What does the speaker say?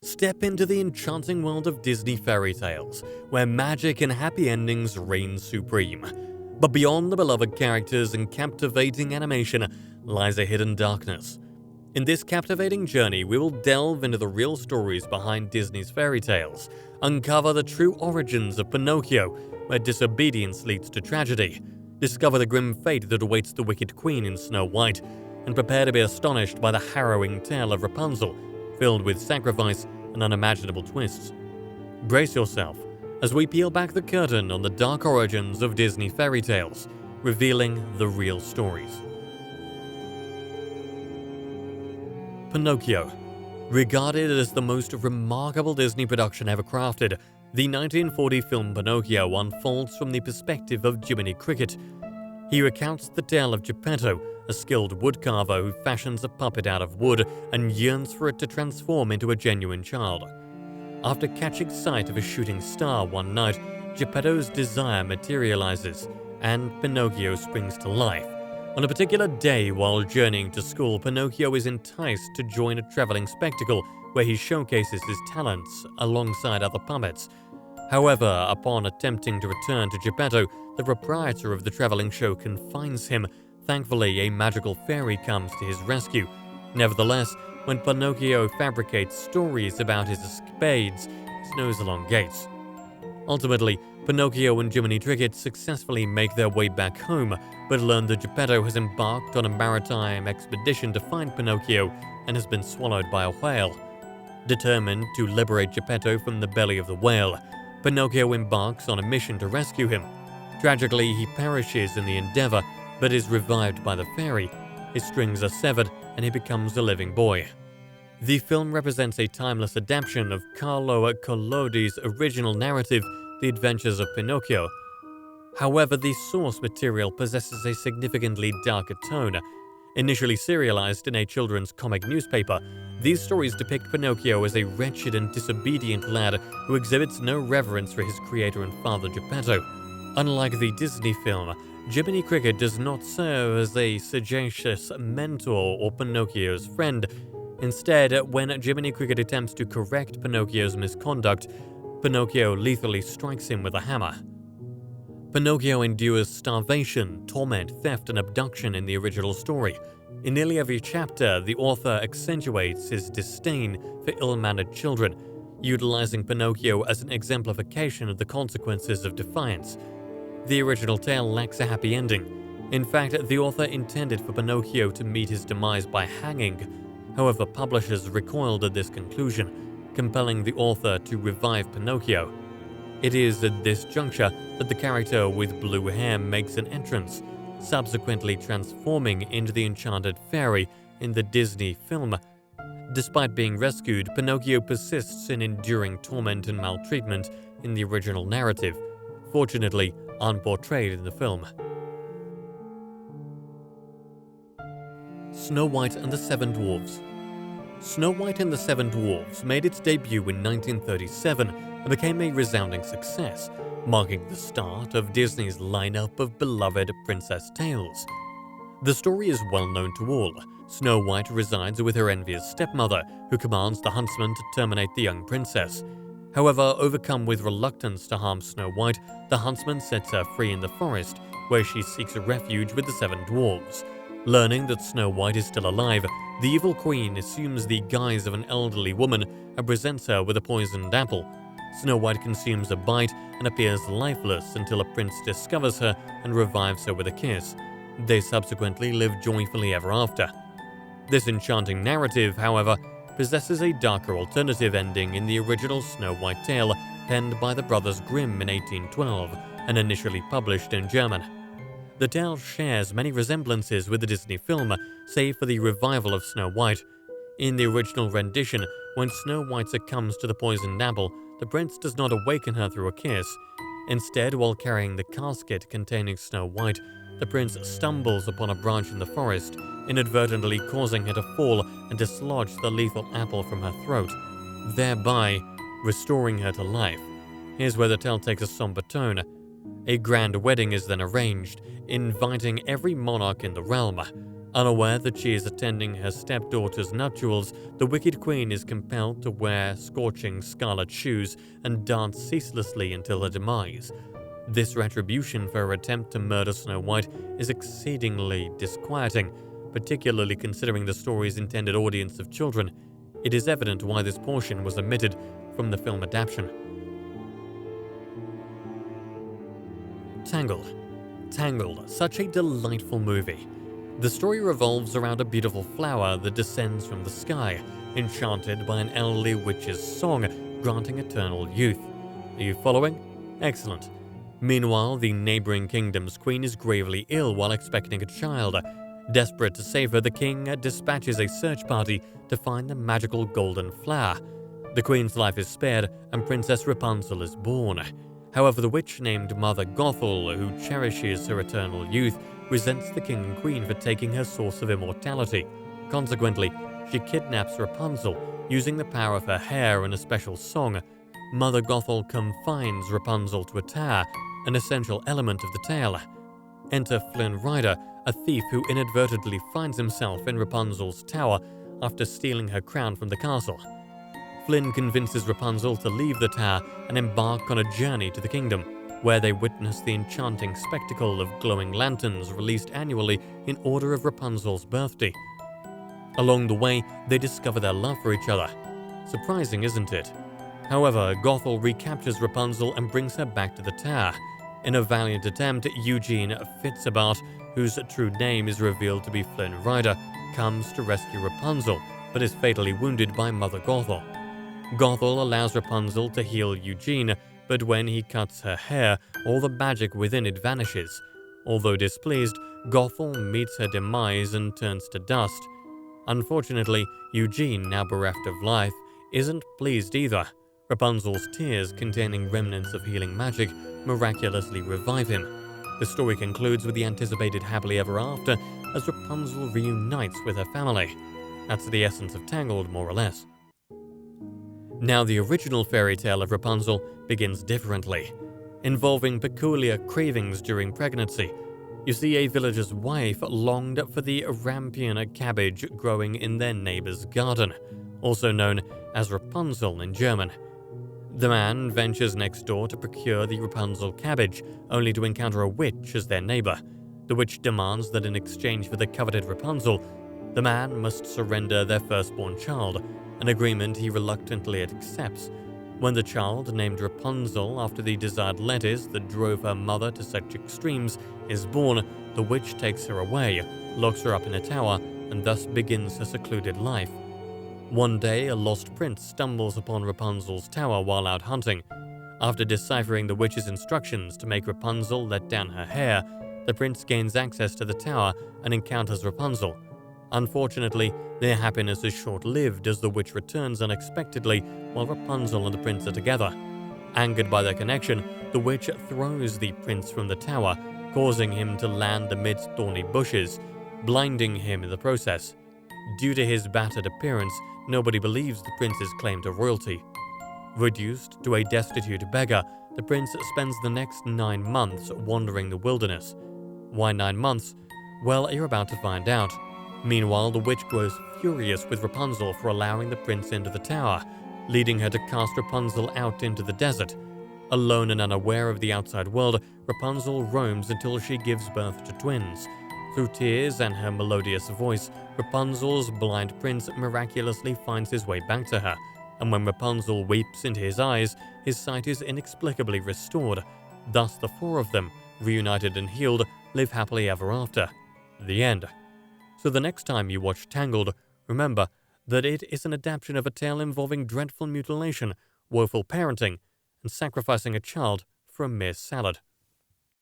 Step into the enchanting world of Disney fairy tales, where magic and happy endings reign supreme. But beyond the beloved characters and captivating animation lies a hidden darkness. In this captivating journey, we will delve into the real stories behind Disney's fairy tales, uncover the true origins of Pinocchio, where disobedience leads to tragedy, discover the grim fate that awaits the wicked queen in Snow White, and prepare to be astonished by the harrowing tale of Rapunzel, filled with sacrifice and unimaginable twists. Brace yourself as we peel back the curtain on the dark origins of Disney fairy tales, revealing the real stories. Pinocchio. Regarded as the most remarkable Disney production ever crafted, the 1940 film Pinocchio unfolds from the perspective of Jiminy Cricket. He recounts the tale of Geppetto, a skilled woodcarver who fashions a puppet out of wood and yearns for it to transform into a genuine child. After catching sight of a shooting star one night, Geppetto's desire materializes, and Pinocchio springs to life. On a particular day while journeying to school, Pinocchio is enticed to join a traveling spectacle where he showcases his talents alongside other puppets. However, upon attempting to return to Geppetto, the proprietor of the traveling show confines him. Thankfully, a magical fairy comes to his rescue. Nevertheless, when Pinocchio fabricates stories about his escapades, his nose elongates. Ultimately, Pinocchio and Jiminy Cricket successfully make their way back home, but learn that Geppetto has embarked on a maritime expedition to find Pinocchio and has been swallowed by a whale. Determined to liberate Geppetto from the belly of the whale, Pinocchio embarks on a mission to rescue him. Tragically, he perishes in the endeavor, but is revived by the fairy. His strings are severed, and he becomes a living boy. The film represents a timeless adaptation of Carlo Collodi's original narrative, The Adventures of Pinocchio. However, the source material possesses a significantly darker tone. Initially serialized in a children's comic newspaper, these stories depict Pinocchio as a wretched and disobedient lad who exhibits no reverence for his creator and father Geppetto. Unlike the Disney film, Jiminy Cricket does not serve as a sagacious mentor or Pinocchio's friend. Instead, when Jiminy Cricket attempts to correct Pinocchio's misconduct, Pinocchio lethally strikes him with a hammer. Pinocchio endures starvation, torment, theft, and abduction in the original story. In nearly every chapter, the author accentuates his disdain for ill-mannered children, utilizing Pinocchio as an exemplification of the consequences of defiance. The original tale lacks a happy ending. In fact, the author intended for Pinocchio to meet his demise by hanging. However, publishers recoiled at this conclusion, compelling the author to revive Pinocchio. It is at this juncture that the character with blue hair makes an entrance, subsequently transforming into the enchanted fairy in the Disney film. Despite being rescued, Pinocchio persists in enduring torment and maltreatment in the original narrative, fortunately unportrayed in the film. Snow White and the Seven Dwarfs. Snow White and the Seven Dwarfs made its debut in 1937 and became a resounding success, marking the start of Disney's lineup of beloved princess tales. The story is well known to all. Snow White resides with her envious stepmother, who commands the huntsman to terminate the young princess. However, overcome with reluctance to harm Snow White, the huntsman sets her free in the forest, where she seeks a refuge with the seven dwarves. Learning that Snow White is still alive, the evil queen assumes the guise of an elderly woman and presents her with a poisoned apple. Snow White consumes a bite and appears lifeless until a prince discovers her and revives her with a kiss. They subsequently live joyfully ever after. This enchanting narrative, however, possesses a darker alternative ending in the original Snow White tale, penned by the brothers Grimm in 1812 and initially published in German. The tale shares many resemblances with the Disney film, save for the revival of Snow White. In the original rendition, when Snow White succumbs to the poisoned apple, the prince does not awaken her through a kiss. Instead, while carrying the casket containing Snow White, the prince stumbles upon a branch in the forest, inadvertently causing her to fall and dislodge the lethal apple from her throat, thereby restoring her to life. Here's where the tale takes a somber tone. A grand wedding is then arranged, inviting every monarch in the realm. Unaware that she is attending her stepdaughter's nuptials, the wicked queen is compelled to wear scorching scarlet shoes and dance ceaselessly until her demise. This retribution for her attempt to murder Snow White is exceedingly disquieting, particularly considering the story's intended audience of children. It is evident why this portion was omitted from the film adaptation. Tangled, such a delightful movie. The story revolves around a beautiful flower that descends from the sky, enchanted by an elderly witch's song granting eternal youth. Are you following? Excellent. Meanwhile, the neighboring kingdom's queen is gravely ill while expecting a child. Desperate to save her, the king dispatches a search party to find the magical golden flower. The queen's life is spared and Princess Rapunzel is born. However, the witch named Mother Gothel, who cherishes her eternal youth, resents the king and queen for taking her source of immortality. Consequently, she kidnaps Rapunzel, using the power of her hair and a special song. Mother Gothel confines Rapunzel to a tower, an essential element of the tale. Enter Flynn Rider, a thief who inadvertently finds himself in Rapunzel's tower after stealing her crown from the castle. Flynn convinces Rapunzel to leave the tower and embark on a journey to the kingdom, where they witness the enchanting spectacle of glowing lanterns released annually in honor of Rapunzel's birthday. Along the way, they discover their love for each other. Surprising, isn't it? However, Gothel recaptures Rapunzel and brings her back to the tower. In a valiant attempt, Eugene Fitzabart, whose true name is revealed to be Flynn Rider, comes to rescue Rapunzel, but is fatally wounded by Mother Gothel. Gothel allows Rapunzel to heal Eugene, but when he cuts her hair, all the magic within it vanishes. Although displeased, Gothel meets her demise and turns to dust. Unfortunately, Eugene, now bereft of life, isn't pleased either. Rapunzel's tears, containing remnants of healing magic, miraculously revive him. The story concludes with the anticipated happily ever after as Rapunzel reunites with her family. That's the essence of Tangled, more or less. Now, the original fairy tale of Rapunzel begins differently, involving peculiar cravings during pregnancy. You see, a villager's wife longed for the rampion cabbage growing in their neighbor's garden, also known as Rapunzel in German. The man ventures next door to procure the Rapunzel cabbage, only to encounter a witch as their neighbor. The witch demands that in exchange for the coveted Rapunzel, the man must surrender their firstborn child, an agreement he reluctantly accepts. When the child, named Rapunzel after the desired lettuce that drove her mother to such extremes, is born, the witch takes her away, locks her up in a tower, and thus begins her secluded life. One day, a lost prince stumbles upon Rapunzel's tower while out hunting. After deciphering the witch's instructions to make Rapunzel let down her hair, the prince gains access to the tower and encounters Rapunzel. Unfortunately, their happiness is short-lived as the witch returns unexpectedly while Rapunzel and the prince are together. Angered by their connection, the witch throws the prince from the tower, causing him to land amidst thorny bushes, blinding him in the process. Due to his battered appearance, nobody believes the prince's claim to royalty. Reduced to a destitute beggar, the prince spends the next 9 months wandering the wilderness. Why 9 months? Well, you're about to find out. Meanwhile, the witch grows furious with Rapunzel for allowing the prince into the tower, leading her to cast Rapunzel out into the desert. Alone and unaware of the outside world, Rapunzel roams until she gives birth to twins. Through tears and her melodious voice, Rapunzel's blind prince miraculously finds his way back to her, and when Rapunzel weeps into his eyes, his sight is inexplicably restored. Thus the 4 of them, reunited and healed, live happily ever after. The end. So the next time you watch Tangled, remember that it is an adaptation of a tale involving dreadful mutilation, woeful parenting, and sacrificing a child for a mere salad.